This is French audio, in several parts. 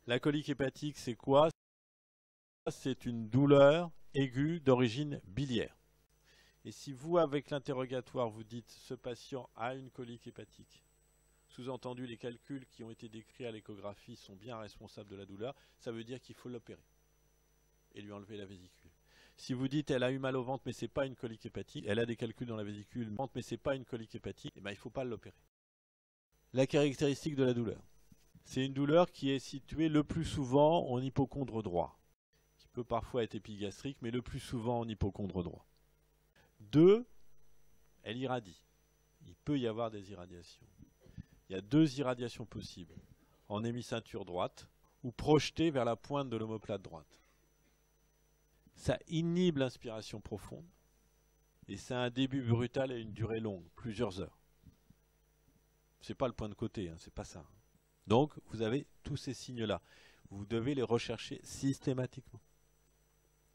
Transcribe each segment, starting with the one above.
La colique hépatique, c'est quoi? C'est une douleur aiguë d'origine biliaire. Et si vous, avec l'interrogatoire, vous dites ce patient a une colique hépatique, sous-entendu les calculs qui ont été décrits à l'échographie sont bien responsables de la douleur, ça veut dire qu'il faut l'opérer et lui enlever la vésicule. Si vous dites elle a eu mal au ventre mais c'est pas une colique hépatique, elle a des calculs dans la vésicule mais c'est pas une colique hépatique, eh ben, il ne faut pas l'opérer. La caractéristique de la douleur. C'est une douleur qui est située le plus souvent en hypocondre droit, qui peut parfois être épigastrique, mais le plus souvent en hypocondre droit. 2, elle irradie. Il peut y avoir des irradiations. Il y a 2 irradiations possibles, en hémiceinture droite ou projetée vers la pointe de l'omoplate droite. Ça inhibe l'inspiration profonde et ça a un début brutal et une durée longue, plusieurs heures. C'est pas le point de côté, hein, c'est pas ça. Donc vous avez tous ces signes-là. Vous devez les rechercher systématiquement.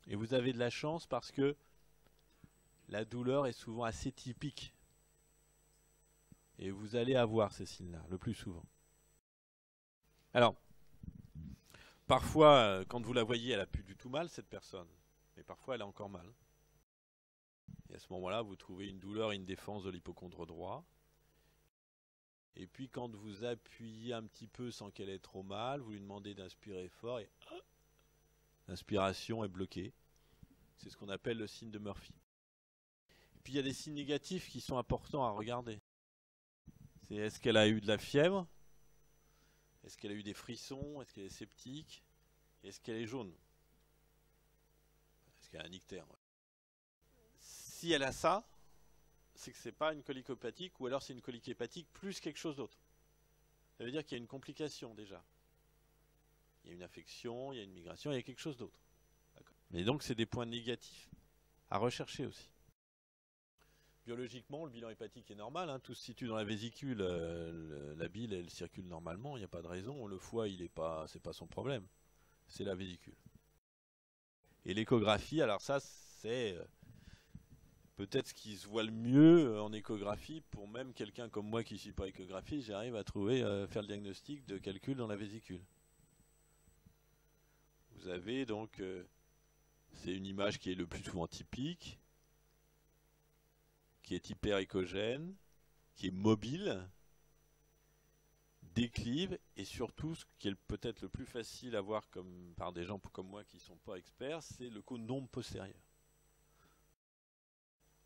Et vous avez de la chance parce que la douleur est souvent assez typique. Et vous allez avoir ces signes-là, le plus souvent. Alors, parfois, quand vous la voyez, elle n'a plus du tout mal, cette personne. Mais parfois, elle a encore mal. Et à ce moment-là, vous trouvez une douleur et une défense de l'hypocondre droit. Et puis, quand vous appuyez un petit peu sans qu'elle ait trop mal, vous lui demandez d'inspirer fort et l'inspiration est bloquée. C'est ce qu'on appelle le signe de Murphy. Et puis, il y a des signes négatifs qui sont importants à regarder. C'est est-ce qu'elle a eu de la fièvre? Est-ce qu'elle a eu des frissons? Est-ce qu'elle est sceptique? Est-ce qu'elle est jaune? Est-ce qu'elle a un ictère? Si elle a ça, c'est que c'est pas une colique hépatique, ou alors c'est une colique hépatique plus quelque chose d'autre. Ça veut dire qu'il y a une complication déjà. Il y a une infection, il y a une migration, il y a quelque chose d'autre. Mais donc c'est des points négatifs à rechercher aussi. Biologiquement, le bilan hépatique est normal, hein, tout se situe dans la vésicule, la bile elle circule normalement, il n'y a pas de raison, le foie c'est pas son problème, c'est la vésicule. Et l'échographie, alors ça c'est peut-être ce qui se voit le mieux en échographie, pour même quelqu'un comme moi qui ne suis pas échographiste, j'arrive à trouver, faire le diagnostic de calcul dans la vésicule. Vous avez donc, c'est une image qui est le plus souvent typique, qui est hyperéchogène, qui est mobile, déclive, et surtout, ce qui est peut-être le plus facile à voir par des gens comme moi qui ne sont pas experts, c'est le cône d'ombre postérieur.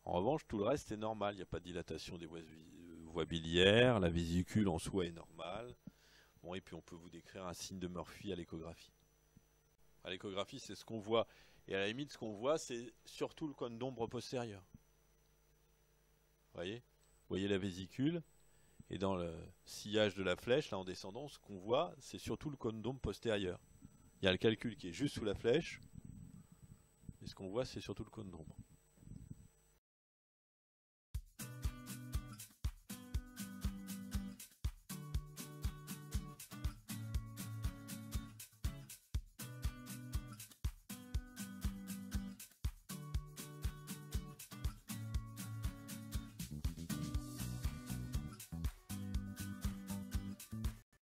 En revanche, tout le reste est normal, il n'y a pas de dilatation des voies biliaires, la vésicule en soi est normale. Bon, et puis on peut vous décrire un signe de Murphy à l'échographie. À l'échographie, c'est ce qu'on voit. Et à la limite, ce qu'on voit, c'est surtout le cône d'ombre postérieur. Vous voyez la vésicule, et dans le sillage de la flèche, là en descendant, ce qu'on voit, c'est surtout le cône d'ombre postérieur. Il y a le calcul qui est juste sous la flèche, et ce qu'on voit, c'est surtout le cône d'ombre.